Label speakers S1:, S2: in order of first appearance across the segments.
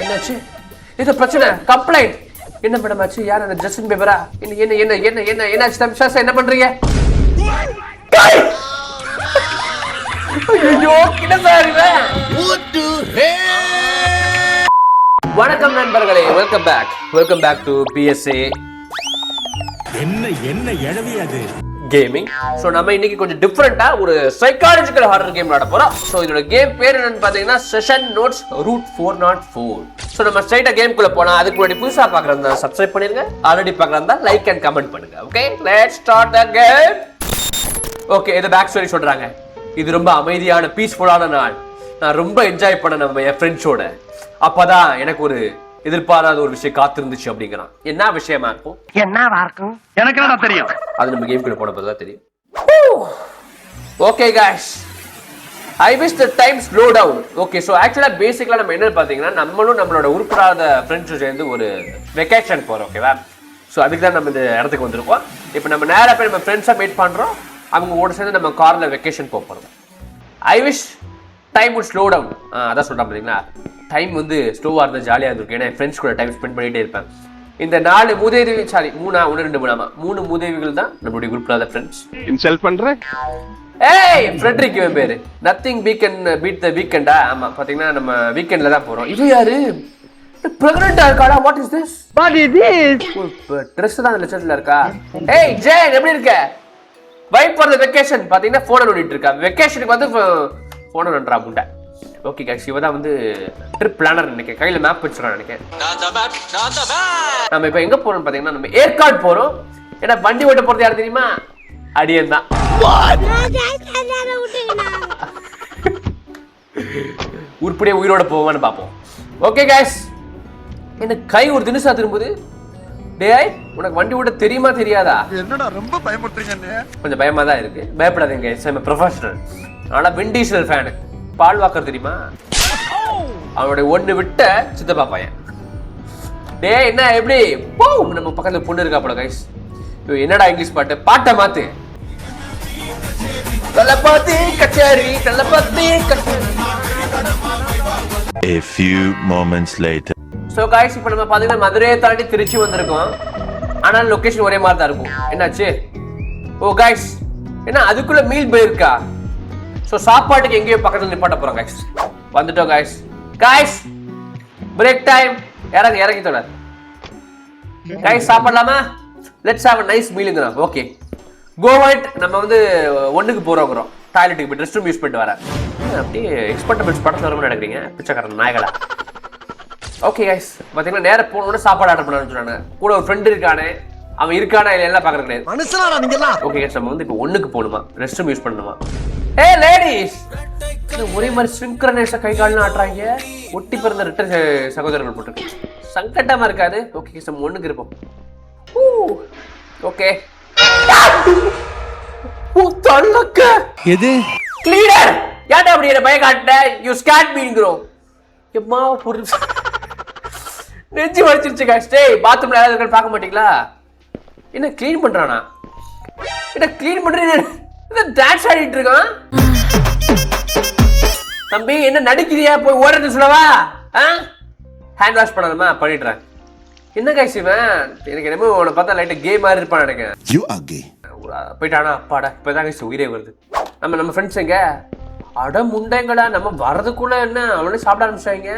S1: என்னாச்சு? இது பிரச்சனை, கம்ப்ளைண்ட். என்ன மேடம் ஆச்சு? யார் அந்த ஜஸ்டின் பீபரா? என்ன என்ன என்ன என்ன என்ன என்னாச்சு தம்பிஷா சார்? என்ன பண்றீங்க? ஐயோ கிட்ட சார் இவன். வணக்கம் நண்பர்களே, வெல்கம் பேக் டு PSA.
S2: என்ன எழவி அது
S1: கேமிங். ஸோ நம்ம இன்னைக்கு கொஞ்சம் டிஃப்ரெண்டா ஒரு சைக்காலஜிக்கல் ஹாரர் கேம் விளையாட போறோம். ஸோ இதோட கேம் பேர் என்னன்னு பாத்தீங்கன்னா செஷன் நோட்ஸ் ரூட் 404. ஸோ நம்ம ஸ்ட்ரைட்டா கேம்குள்ள போனா அதுக்கு முன்னாடி புதுசா பாக்குறதா சப்ஸ்கிரைப் பண்ணிருங்க, ஆல்ரெடி பாக்குறதா லைக் அண்ட் கமெண்ட் பண்ணுங்க. Okay, let's start the game. Okay, இது பேக் ஸ்டோரி சொல்றாங்க. இது ரொம்ப அமைதியான பீஸ்ஃபுல்லான நாள். நான் ரொம்ப என்ஜாய் பண்ண நம்ம என் ஃப்ரெண்ட்ஸோட. அப்பதான் எனக்கு ஒரு எதிர்பாராத ஒரு விஷயம் காத்திருந்துச்சு அப்படிங்கிறான். என்ன விஷயமா இருக்கும்?
S3: என்னவா இருக்கும்?
S2: எனக்கு என்ன தெரியும்?
S1: அது நம்ம கேம்குள்ள போன போது தான் தெரியும். Okay guys, I wish the time slow down. Okay, so actually basically நம்ம என்ன பாத்தீங்கன்னா நம்மளும் நம்மளோட உருப்படாத ஃப்ரெண்ட்ஸும் சேர்ந்து ஒரு வெக்கேஷன் போறோம். ஓகேவா? சோ அதுக்கு தான் நம்ம இந்த இடத்துக்கு வந்திருக்கோம். இப்போ நம்ம நேரா போய் நம்ம ஃப்ரெண்ட்ஸை மீட் பண்றோம். அவங்க கூட சேர்ந்து நம்ம கார்ல வெக்கேஷன் போறோம். I wish time would slow down. அதான் சொல்றேன் பாத்தீங்களா, டைம் வந்து ஸ்லோவா இருந்தா ஜாலியா இருந்திருக்கும். ஏன்னா ஃப்ரெண்ட்ஸ் கூட டைம் ஸ்பெண்ட் பண்ணிட்டே இருப்பேன். இந்த 4 மூதேவி, சாரி 3 மூதேவிகள் தான் நம்மளுடைய குரூப்ல ஃப்ரெண்ட்ஸ்.
S2: இன்சல்ட் பண்றேன்.
S1: ஏய் ஃப்ரெட்ரிக் இவன் பேரு. நத்திங் பீட் தி வீக்கெண்டா. ஆமா, பாத்தீங்கன்னா நம்ம வீக்கெண்ட்ல தான் போறோம். இது யாரு? பிரெக்னன்ட்டா இருக்காடா? What is this? ட்ரெஸ் தான் லட்சத்துல இருக்கா? ஏய் ஜெயன், எப்படி இருக்க? Vibe for the vacation. பாத்தீங்கன்னா போன் நோண்டிட்டு இருக்கா. வெக்கேஷனுக்கு வந்து போன் நோண்டறா முண்டை. ஓகே गाइस, இவ தான் வந்து ட்ரிப் பிளானர். நினைக்கிறேன் கையில மேப் வச்சிருக்கான் நினைக்கிறேன். நம்ம இப்போ எங்க போறோம் பாத்தீங்கன்னா நம்ம ஏற்காடு போறோம். ஏன்னா வண்டி ஓட்ட போறது யாரு தெரியுமா? அடியன் தான். உருப்படியே உயிரோட போவான்னு பாப்போம். ஓகே गाइस, என்ன கை ஒரு தினுசா திரும்புது. டேய், உனக்கு வண்டி ஓட்ட தெரியுமா தெரியாதா?
S2: என்னடா ரொம்ப பயமுறுத்துறீங்க?
S1: கொஞ்சம் பயமா தான் இருக்கு. பயப்படாதீங்க गाइस, I'm a professional. ஆனா வின் டீசல் ஃபேன். பால் வாக்கர் தெரியுமா? அவனுடைய ஒண்ணு விட்ட சித்தப்பா பையன். டேய் என்ன எப்படி? நம்ம பக்கத்துல பொண்ணு இருக்கா போல गाइस. என்னடா இங்கிலீஷ் பாட்டை மாத்து. தலபாதி கச்சேரி.
S4: A few moments later.
S1: So guys, இப்போ நம்ம பாத்தீங்கன்னா மதுரையை தாண்டி திருச்சி வந்திருக்கோம். ஆனா லொகேஷன் ஒரே மாதிரி தான் இருக்கும். என்னாச்சு? ஓ guys, என்ன அதுக்குள்ள மீல் பை இருக்கா? சோ சாப்பாட்டுக்கு எங்கேயோ பக்கத்துல நிப்பாட்ட போறோம் गाइस. வந்துட்டோம் guys, பிரேக் டைம். இறங்கி தொட गाइस, சாப்பிடலாமா? லெட்ஸ் ஹேவ் a nice mealங்கற. ஓகே, கோவைட் நம்ம வந்து ஒண்ணுக்கு போறோம்ங்கறோம். டாய்லெட்டுக்கு போய் ரெஸ்ட் ரூம் யூஸ் பண்ணிட்டு வரேன். அப்படியே எக்ஸ்பெக்டபிள்ஸ் படத்துல வரணும் நினைக்கிறீங்க பிச்சைக்காரன் நாயகளா. ஓகே गाइस, பாத்தீங்கன்னா நேரா போனோம்னா சாப்பாடு ஆர்டர் பண்ணலாம்னு சொன்னாங்க. கூட ஒரு ஃப்ரெண்ட் இருக்கானே, அவன் இருக்கானா இல்ல எல்லாம் பாக்குறது கிடையாது.
S3: மனுஷனாடா நீங்க எல்லாம்.
S1: ஓகே गाइस, நம்ம வந்து இப்போ ஒண்ணுக்கு போணுமா, ரெஸ்ட் ரூம் யூஸ் பண்ணணுமா. ஏய் லேடிஸ், ஒரே மாதிரி சிங்க்ரனைஸா கை கால்ல ஆட்றாங்க. ஒட்டி பிறந்த ரெட்ட சகோதரர்கள் போட்டு சங்கட்டமா இருக்காது. ஓகே गाइस, நம்ம ஒண்ணுக்கு இருப்போம். ஓகே, ஓ தள்ளக்க
S2: எது
S1: கிளீனர். யாடா அப்படி என்ன பய காட்ட? யூ ஸ்கேட் மீங்கறோ. எம்மா புரிஞ்சு நெஞ்சி வலிச்சிருச்சு गाइस. டேய் பாத்ரூம்ல யாராவது இருக்கான்னு பார்க்க மாட்டீங்களா? என்ன க்ளீன் பண்றானா? என்ன க்ளீன் பண்றீங்க? என்ன டான்ஸ் ஆடிட்டு இருக்கான் தம்பி? என்ன நடிக்கிறியா? போய் ஓடுறது சொல்லவா? ஹேண்ட் வாஷ் பண்ணணுமா? பண்ணிடுறேன். என்ன गाइस இவன்? எனக்கு என்னமோ உன்னை பார்த்தா லைட்டா கே மாதிரி இருப்பான்னு நினைக்கிறேன்.
S4: You are gay.
S1: போயிட்டானா? அப்பாடா, இப்பதான் गाइस உயிரே வருது. நம்ம ஃப்ரெண்ட்ஸ் எங்க? அட முண்டைங்களா, நம்ம வரதுக்குள்ள என்ன அவனே சாப்பிட ஆரம்பிச்சாங்க.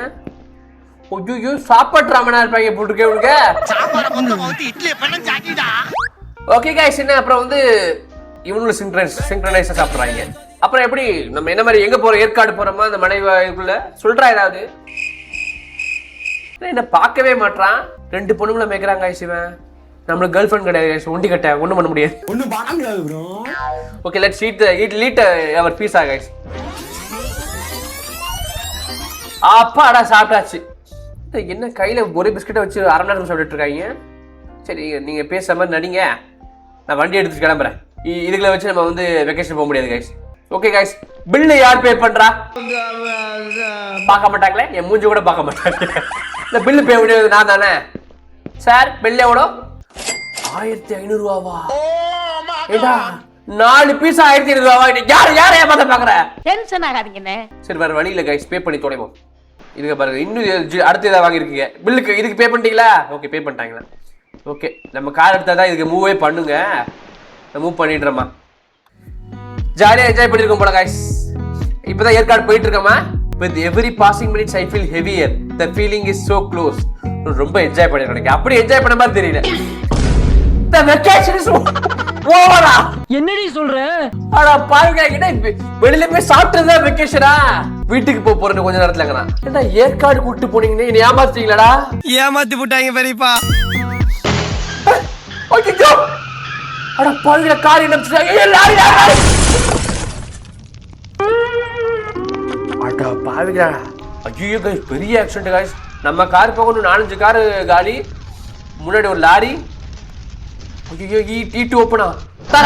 S1: ஐயோ, சாப்பாடு ராமனா இருப்பாங்க போட்டுருக்கே உனக்கு. ஓகே गाइस, என்ன அப்புறம் வந்து இவனும் சிங்க்ரனைஸா சாப்பிடுறாங்க. அப்புறம் எப்படி நம்ம என்ன மாதிரி எங்க போறோம்? ஏற்காடு போறோமா? அந்த மனைவிக்குள்ள சொல்றா ஏதாவது? என்ன பார்க்கவே மாட்டான். 2 பொண்ணுங்களை மேய்க்கிறாங்க गाइस. இவன் நம்மளுக்கு கேர்ள் ஃப்ரெண்ட் கிடையாது गाइस. ஒண்டி கட்ட ஒண்ணும் பண்ண முடியாது.
S3: ஒண்ணும் பண்ண முடியாது bro.
S1: Okay, let's eat our pizza guys. அப்பாடா சாப்பிட்டாச்சு. என்ன கையில ஒரே பிஸ்கட்டை வச்சு அரை மணி நேரம் சாப்பிட்டுட்டு இருக்காங்க. சரி, நீங்க பேசுற மாதிரி நடிங்க, நான் வண்டி எடுத்துட்டு கிளம்புறேன். இதுகளை வச்சு நம்ம வந்து வெக்கேஷன் போக முடியாது गाइस. ஓகே गाइस, பில்லு யார் பே பண்றா? பார்க்க மாட்டாங்களே, என் மூஞ்சி கூட பார்க்க மாட்டாங்க. இந்த பில்லு பே முடியாது நான் தானே. சார் பில் எவ்வளோ? 1500 ரூபாவா? ஏடா 4 பீஸ் 1500 ரூபாவா? யார் ஏமாத்த பாக்குற?
S5: டென்ஷன் ஆகாதீங்கண்ணே.
S1: சரி, வேற வழி இல்ல गाइस, பே பண்ணி தொலைவோம். இதுக்கு பாருங்க இன்னும் அடுத்து ஏதாவது வாங்கியிருக்கீங்க பில்லுக்கு இதுக்கு பே பண்ணிட்டீங்களா ஓகே பே பண்ணிட்டாங்களா ஓகே நம்ம கார் எடுத்தாதான் இதுக்கு மூவே பண்ணுங்க நான் மூவ் பண்ணிடுறேம்மா ஜாலியாக என்ஜாய் பண்ணியிருக்கோம் போல காய்ஸ் இப்போதான் ஏற்காடு போயிட்டு இருக்கோமா with every passing minutes I feel heavier the feeling is so close ரொம்ப என்ஜாய் பண்ணிருக்கேன் அப்படி என்ஜாய் பண்ண மாதிரி தெரியல த வெக்கேஷன் இஸ் ஓவரா
S3: என்னடி சொல்ற
S1: அட பாருங்க கிட்ட வெளியில போய் சாப்பிட்டதா வெக்கேஷனா வீட்டுக்கு போறேன்னு கொஞ்ச நேரத்துலங்கண்ணா ஏன்டா ஏற்காடு கூட்டு போனீங்கன்னு என்ன ஏமாத்தீங்களாடா
S3: ஏமாத்தி போட்டாங்க பெரியப்பா
S1: ஐயோ அட பாருங்க கார் என்ன அட பாருங்க ஐயோ गाइस பெரிய ஆக்சிடென்ட் गाइस நம்ம கார் போகணும் 4-5 கார் காலி முன்னாடி ஒரு லாரி ஐயோ ஈ2 ஓபனா தர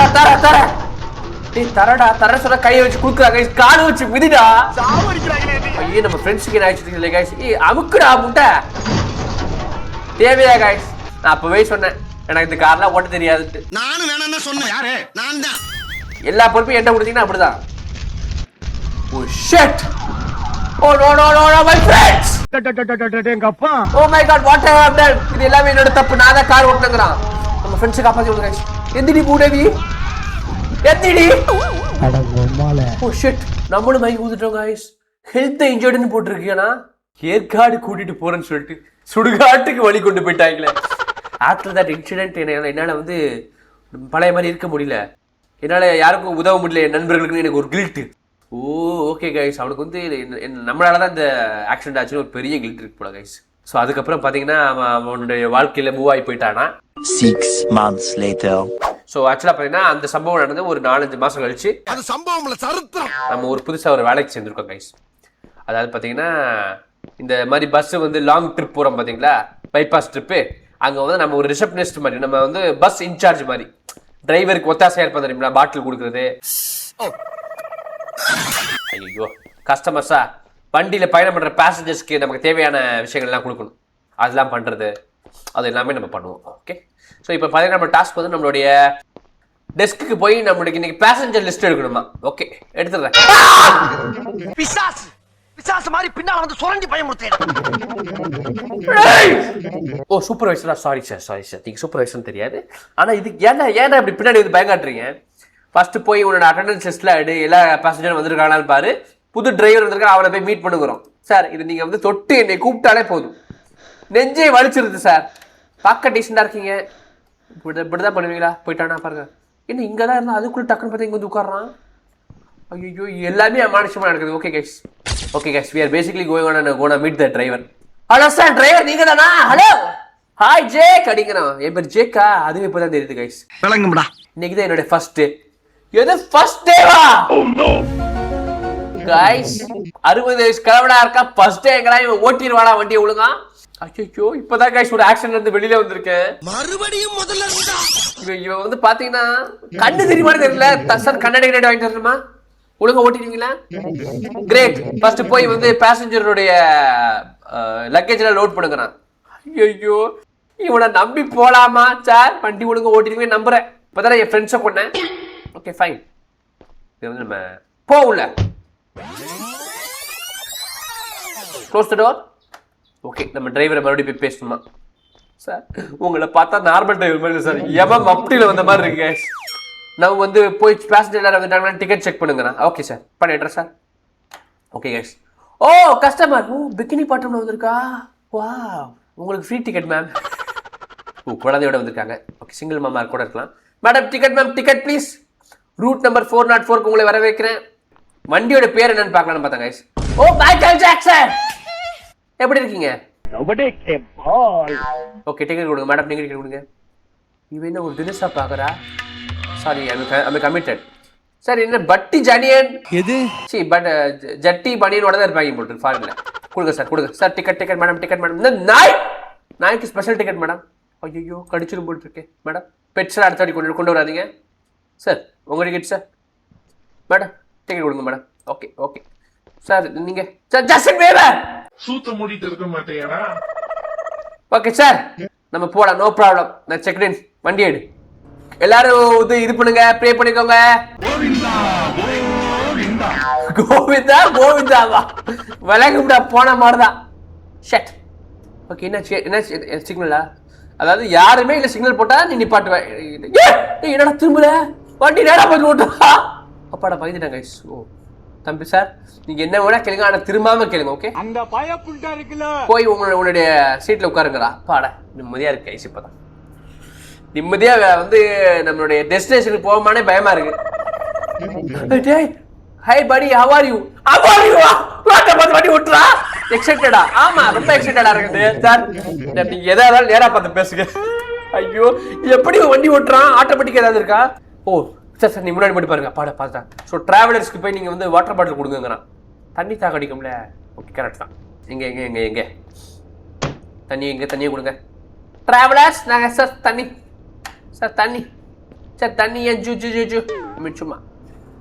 S1: டேய் தரடா சொல்ல கையை வச்சு குடுக்குறா गाइस கால் வச்சு மிதிடா
S2: சாவடிக்கறாங்களே
S1: ஐயோ நம்ம ஃப்ரெண்ட்ஸ்க்கு என்ன ஆயிடுச்சு இல்ல गाइस அமுக்குடா முட்டை தேவையா गाइस நான் அப்பவே சொன்னேன் எனக்கு இந்த கார்லாம் ஓட்ட தெரியாது
S2: நானும் வேணாம்னு சொன்னேன் யாரு நான் தான்
S1: எல்லா பொறுப்பையும் என்ன கொடுத்தீங்கன்னா அப்படிதான் oh shit oh no my friends
S3: எங்க அப்பா
S1: oh my god what I have done இது எல்லாமே என்னோட தப்பு நான் தான் கார் ஓட்டுனங்கறான் நம்ம ஃப்ரெண்ட்ஸ் காப்பாத்தி விடுங்க गाइस எந்திடி பூடவி எந்திடி
S3: அட கோமால
S1: ஓ ஷிட் நம்மளும் மைக் ஊதிட்டோம் गाइस ஹெல்த் இன்ஜர்ட்னு போட்டுருக்கியானா ஏற்காடு கூட்டிட்டு போறேன்னு சொல்லிட்டு சுடுகாட்டுக்கு வழி கொண்டு போயிட்டாங்களே ஆஃப்டர் தட் இன்சிடென்ட் என்னால் வந்து பழைய மாதிரி இருக்க முடியல என்னால் யாருக்கும் உதவ முடியல என் நண்பர்களுக்கு எனக்கு ஒரு கில்ட்டு ஓ ஓகே கைஸ் அவனுக்கு வந்து நம்மளால தான் இந்த ஆக்சிடென்ட் ஆச்சுன்னு ஒரு பெரிய கில்ட் இருக்கு போல கைஸ் ஸோ அதுக்கப்புறம் பார்த்தீங்கன்னா அவனுடைய வாழ்க்கையில் மூவ் ஆகி போயிட்டானா
S4: 6 months later.
S1: ஸோ ஆக்சுவலாக பார்த்தீங்கன்னா அந்த சம்பவம் நடந்து ஒரு 4-5 மாதம் கழிச்சு
S2: அது சம்பவம்ல சரித்திரம்
S1: நம்ம ஒரு புதுசாக ஒரு வேலைக்கு சேர்ந்துருக்கோம் கைஸ் அதாவது பார்த்தீங்கன்னா இந்த மாதிரி பஸ்ஸு வந்து லாங் ட்ரிப் போகிறோம் பார்த்தீங்களா பைபாஸ் ட்ரிப்பு அங்கே வந்து நம்ம ஒரு ரிசப்ஷனிஸ்ட் மாதிரி நம்ம வந்து பஸ் இன்சார்ஜ் மாதிரி டிரைவருக்கு ஒத்தாசையாக இருப்போம் தெரியுங்களா பாட்டில் கொடுக்குறது ஐயோ கஸ்டமர்ஸா வண்டியில் பயணம் பண்ணுற பேசஞ்சர்ஸ்க்கு நமக்கு தேவையான விஷயங்கள்லாம் கொடுக்கணும் அதெல்லாம் பண்ணுறது அது எல்லாமே நம்ம பண்ணுவோம் ஓகே ஸோ இப்போ பார்த்தீங்கன்னா நம்ம டாஸ்க் வந்து நம்மளுடைய டெஸ்க்கு போய் நம்மளுக்கு இன்னைக்கு பேசஞ்சர் லிஸ்ட் எடுக்கணுமா ஓகே எடுத்துடுறேன்
S3: பிசாசு மாதிரி பின்னால வந்து சுரண்டி பயமுறுத்தேன்
S1: ஓ சூப்பர்வைசரா சாரி சார் நீங்க சூப்பர்வைசர் தெரியாது ஆனா இது ஏன்னா இப்படி பின்னாடி வந்து பயங்காட்டுறீங்க ஃபர்ஸ்ட் போய் உன்னோட அட்டெண்டன்ஸ் லிஸ்ட்ல எடு எல்லா பேசஞ்சரும் வந்திருக்காங்களான்னு பாரு புது டிரைவர் வந்திருக்கா அவனை போய் மீட் பண்ணுகிறோம் சார் இது நீங்க வந்து தொட்டு என்னை கூப்பிட்டாலே போதும் நெஞ்சே வலிச்சிருது சார் பார்க்க டீசெண்டா இருக்கீங்க இப்படிதான் பண்ணுவீங்களா போயிட்டானா பாருங்க என்ன இங்க தான் இருந்தா அதுக்குள்ள டக்குன்னு பார்த்து இங்க வந்து உட்கார்றான் ஐயோ எல்லாமே அமானுஷமா நடக்குது okay guys we are basically going on meet the driver hello sir driver நீங்க தானா ஹலோ ஹாய் ஜேக் அடிங்கறான் என் பேர் ஜேக்கா அதுவே இப்பதான் தெரியுது கைஸ்
S2: விளங்கும்டா
S1: இன்னைக்கு தான் என்னோட ஃபர்ஸ்ட் டே எது ஃபர்ஸ்ட் டேவா ஓ நோ கைஸ் 60 வயசு கலவடா இருக்கா ஃபர்ஸ்ட் டே எங்கடா இவன் ஓட்டிடுவாடா வண்டியை ஒழுங்கா ஐயோ இப்பதான் கைஸ் ஒரு ஆக்சிடென்ட் வந்து வெளியில வந்திருக்கேன்
S2: மறுபடியும் முதல்ல இருந்தா
S1: இவன் வந்து பாத்தீங்கன்னா கண்ணு தெரியுமா தெரியல சார் கண்ணாடி கிரேட் வாங்கிட்டு வரணுமா ஒழுங்கா ஓட்டிடுவீங்களா கிரேட் ஃபர்ஸ்ட் போய் வந்து பேசஞ்சருடைய லக்கேஜ் எல்லாம் லோட் பண்ணுங்கிறான் ஐயோ இவனை நம்பி போலாமா சார் வண்டி ஒழுங்கா ஓட்டிடுவீங்க நம்புறேன் இப்பதான் என் ஃப்ரெண்ட்ஸை கொண்டேன் ஓகே ஃபைன் இது வந்து நம்ம போகல க்ளோஸ் த டோர் ஓகே நம்ம டிரைவரை மறுபடியும் போய் பேசணுமா சார் உங்களை பார்த்தா நார்மல் டிரைவர் மாதிரி சார் எவன் மப்டியில் வந்த மாதிரி இருக்கு நம்ம வந்து போய் பேசஞ்சர் எல்லாரும் வந்துட்டாங்கன்னா டிக்கெட் செக் பண்ணுங்கண்ணா ஓகே சார் பண்ணிடுறேன் sir okay guys oh customer oh bikini பாட்டம்ல வந்திருக்கா வா உங்களுக்கு ஃப்ரீ டிக்கெட் மேம் ஓ குழந்தையோட வந்திருக்காங்க ஓகே சிங்கிள் மாமா கூட இருக்கலாம் madam ticket ma'am ticket please route number 404 உங்களை வர வைக்கிறேன் வண்டியோட பேர் என்னன்னு பார்க்கலாம்னு பார்த்தேன் கைஸ் ஓ மைக்கேல் ஜாக்சன் எப்படி இருக்கீங்க ஓகே டிக்கெட் கொடுங்க மேடம் நீங்கள் டிக்கெட் கொடுங்க இவன் என்ன ஒரு தினசா பார்க்குறா சாரி ஐம் கமிட்டட் சார் என்ன பட்டி ஜனியன்
S3: எது
S1: சி பட் ஜட்டி பனியனோட தான் இருப்பாங்க போட்டு ஃபாரின்ல கொடுங்க சார் டிக்கெட் மேடம் இந்த நாய்க்கு ஸ்பெஷல் டிக்கெட் மேடம் ஐயோ கடிச்சிடும் போட்டு இருக்கேன் மேடம் பெட்ஸ்லாம் அடுத்த வாட்டி கொண்டு வராதீங்க சார் உங்கள் டிக்கெட் சார் மேடம் டிக்கெட் கொடுங்க மேடம் ஓகே சார் நீங்கள் சார் ஜஸ்டின் பீபர்
S5: சூத்த மூடிட்டு இருக்க மாட்டேங்கடா
S1: ஓகே சார் நம்ம போலாம் நோ ப்ராப்ளம் நான் செக் இன் வண்டி எடு எல்லாரும் இது பண்ணுங்க ப்ரே பண்ணிக்கோங்க கோவிந்தா கோவிந்தாவா விலங்குடா போன மாதிரிதான். ஷட். ஓகே, என்ன சிக்னலா? அதாவது யாருமே இல்ல சிக்னல் போட்டா நீ நிப்பாட்டுவ. என்னடா திரும்பல வண்டி நேரா போய் ஓட்டா. அப்பாடா பயந்துட்டாங்க கைஸ். ஓ தம்பி சார், நீங்க என்ன வேணா கேளுங்க, ஆனா திரும்பாம கேளுங்க. ஓகே,
S3: அந்த பய புண்டா இருக்குல
S1: போய் உங்களுடைய சீட்ல உட்காருங்கடா. பாட நிம்மதியா இருக்கு கைஸ். இப்பதான் நிம்மதியா வந்து நம்மளுடைய டெஸ்டினேஷனுக்கு போகமானே பயமா இருக்கு. ஹை படி, how are you? How are you? வாட்ட பார்த்து வண்டி ஓட்டுறா. எக்ஸைட்டடா? ஆமா, ரொம்ப எக்ஸைட்டடா இருக்குது சார். நீங்க எதா இருந்தாலும் நேரா பார்த்து பேசுங்க. ஐயோ, எப்படி வண்டி ஓட்டுறான்? ஆட்டோமேட்டிக் ஏதாவது இருக்கா? ஓ சார் சார், நீ முன்னாடி மட்டும் பாருங்க. பாட பார்த்தா. ஸோ டிராவலர்ஸ்க்கு போய் நீங்க வந்து வாட்டர் பாட்டில் கொடுங்கங்கிறான். தண்ணி தாக அடிக்கும்ல. ஓகே, கரெக்ட் தான். எங்க எங்க எங்க எங்க தண்ணி எங்க? தண்ணியை கொடுங்க டிராவலர்ஸ். நாங்கள் சார் தண்ணி, சார் தண்ணி, சார் தண்ணி. ஏன் ஜூ ஜூ ஜூ ஜூ சும்மா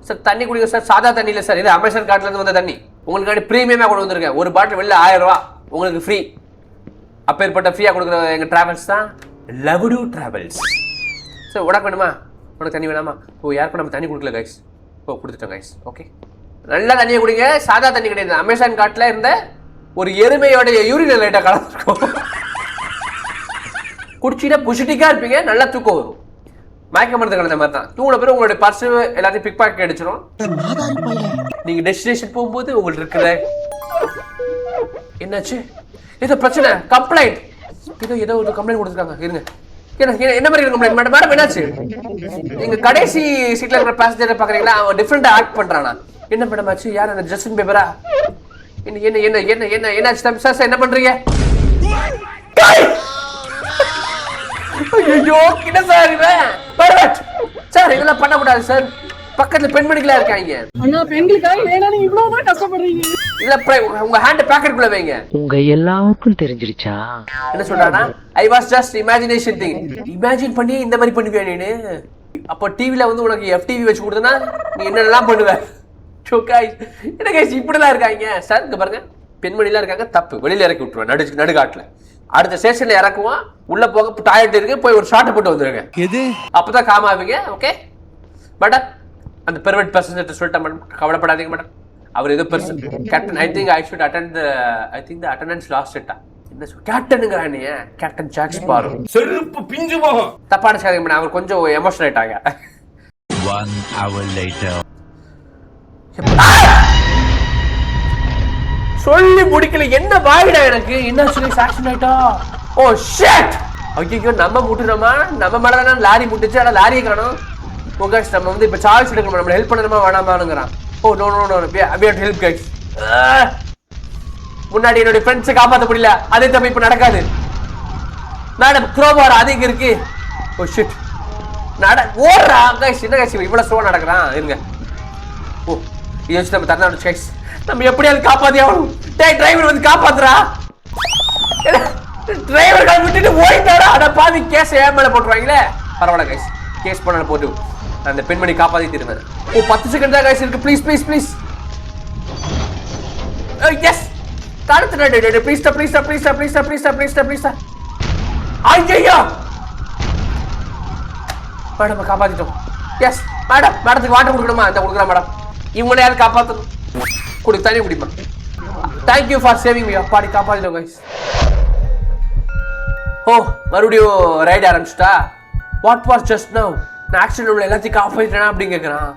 S1: சார் தண்ணி குடிங்க சார். சாதா தண்ணி இல்லை சார், இது அமேசான் கார்ட்லேருந்து வந்த தண்ணி. உங்களுக்காண்டி ப்ரீமியமாக கொண்டு வந்திருக்கேன். ஒரு பாட்டில் வெளில 1000 ரூபா உங்களுக்கு ஃப்ரீ. அப்பேற்பட்ட ஃப்ரீயாக கொடுக்குற எங்கள் ட்ராவல்ஸ் தான் லவ்டு டிராவல்ஸ். சார் உனக்கு வேணுமா? உனக்கு தண்ணி வேணாமா? ஓ, யாருக்கும் நம்ம தண்ணி கொடுக்கல கைஸ். ஓ கொடுத்துட்டோம் கைஸ். ஓகே, நல்லா தண்ணியை குடிங்க. சாதா தண்ணி கிடையாது. அமேசான் கார்ட்டில் இருந்த ஒரு எருமையோடைய யூரின் லைட்டாக கலந்துருக்கும். குடிச்சிட்டா புஷிட்டிக்காக இருப்பீங்க, நல்லா தூக்கம் வரும். மயக்க மருந்து கலந்த மாதிரி தான். தூங்கின பிறகு உங்களுடைய பர்ஸ் எல்லாத்தையும் பிக் பாக்கெட் அடிச்சிடும். நீங்க டெஸ்டினேஷன் போகும்போது உங்களுக்கு இருக்கிற என்னாச்சு? ஏதோ பிரச்சனை, கம்ப்ளைண்ட். ஏதோ ஒரு கம்ப்ளைண்ட் கொடுத்துருக்காங்க. இருங்க, என்ன மாதிரி கம்ப்ளைண்ட்? மேடம் மேடம் என்னாச்சு? நீங்க கடைசி சீட்ல இருக்கிற பேசஞ்சரை பாக்குறீங்களா? அவன் டிஃப்ரெண்டா ஆக்ட் பண்றானா? என்ன மேடம் ஆச்சு? யார் அந்த ஜஸ்டின் பேப்பரா? என்ன என்ன என்ன என்ன என்ன என்னாச்சு தம்பி? சார் என்ன பண்றீங்க? ஐயோ, என்ன சார் இவன்? பர்வட் சார், இதெல்லாம் பண்ணக்கூடாது சார். பக்கத்துல பெண்மணிகளா இருக்காங்க.
S6: அண்ணா பெண்களுக்காக ஏன்னா நீங்க இவ்வளவு கஷ்டப்படுறீங்க.
S1: இல்ல உங்க ஹேண்ட் பாக்கெட்டுக்குள்ள வைங்க.
S7: உங்க எல்லாருக்கும் தெரிஞ்சிருச்சா?
S1: என்ன சொல்றானா? I was just imagination thing. Imagine பண்ணி இந்த மாதிரி பண்ணுவியா நீனு? அப்போ டிவில வந்து உனக்கு FTV வச்சு கொடுத்தனா நீ என்னெல்லாம் பண்ணுவ? கைஸ், என்ன கைஸ் இப்படிலாம் இருக்காங்க சார்? இங்க பாருங்க, பெண்மணிலாம் இருக்காங்க. தப்பு, வெளியில இறக்கி விட்டுருவேன் நடுக்காட்டுல. அடுத்த ஸ்டேஷன்ல இறக்குவான். உள்ள போக டாய்லெட் இருக்கு, போய் ஒரு ஷார்ட் போட்டு வந்துருங்க.
S3: எது
S1: அப்பதான் காம் ஆவீங்க. ஓகே மேடம், அந்த பெர்வெட் பேசஞ்சர் சொல்லிட்டேன் மேடம், கவலைப்படாதீங்க மேடம். அவர் ஏதோ person captain. I think I should attend the attendance last data. என்ன சொல் கேப்டனுங்கறா நீ? Captain Jack Sparrow.
S2: செருப்பு பிஞ்சு போகும்.
S1: தப்பா நினைக்காதீங்க மேடம், அவர் கொஞ்சம் எமோஷனல் ஆயிட்டாங்க.
S4: 1 hour later.
S1: சொல்லி முடிக்கல, என்ன வாயிடா எனக்கு? என்ன சொல்லி சாக்ஷன் ஆயிட்டா? Oh shit! ஐயோ, நம்ம முட்டுறோமா? நம்ம மேலதான் லாரி முட்டுச்சு, ஆனா லாரியை காணோம். ஓ गाइस, நம்ம வந்து இப்ப சார்ஜ் எடுக்கணும். நம்ம ஹெல்ப் பண்ணணுமா வேணாமாங்கறான். Oh no no no, we have to help guys. முன்னாடி என்னோட ஃப்ரெண்ட்ஸ் காப்பாத்த முடியல, அதே தப்பு இப்ப நடக்காது. மேடம் க்ரோபார் அதிக இருக்கு. ஓ ஷிட், ஓடுறா गाइस. என்ன गाइस இவ்வளவு ஸ்லோவா நடக்கறான்? இருங்க. ஓ இது வச்சு நம்ம தரணும் गाइस. நம்ம எப்படியாவது காப்பாத்தி ஆகணும். டேய் டிரைவர் வந்து காப்பாத்துறா. டிரைவர் கால் விட்டுட்டு ஓடிட்டாரா? அட பாவி, கேஸ் ஏன் மேல போட்டுருவாங்களே. பரவாயில்ல गाइस, கேஸ் பண்ணால போட்டு அந்த பெண்மணி காப்பாத்தி திரும்பேன். ஓ 10 செகண்ட் தான் गाइस இருக்கு. Please please please. எஸ் தடுத்துடா. ப்ளீஸ் டா ப்ளீஸ் டா ப்ளீஸ் டா ப்ளீஸ் டா ப்ளீஸ் டா ப்ளீஸ் டா ப்ளீஸ் டா. ஐயோ மேடம் காப்பாத்திட்டோம். எஸ் மேடம், மேடத்துக்கு வாட்டர் கொடுக்கணுமா? இந்த கொடுக்குறேன் மேடம். இவங்களே யாரும் காப்பாற்றணும். குடி, தண்ணி குடிமா. Thank you for saving me. அப்பாடி காப்பாத்திட்டோம் गाइस. ஓ மறுபடியும் ரைட் ஆரம்பிச்சிட்டா? What was just now? நான் ஆக்சிடென்ட் உள்ள எல்லாத்தையும் காப்பாத்திட்டேனா அப்படின்னு கேட்குறான்.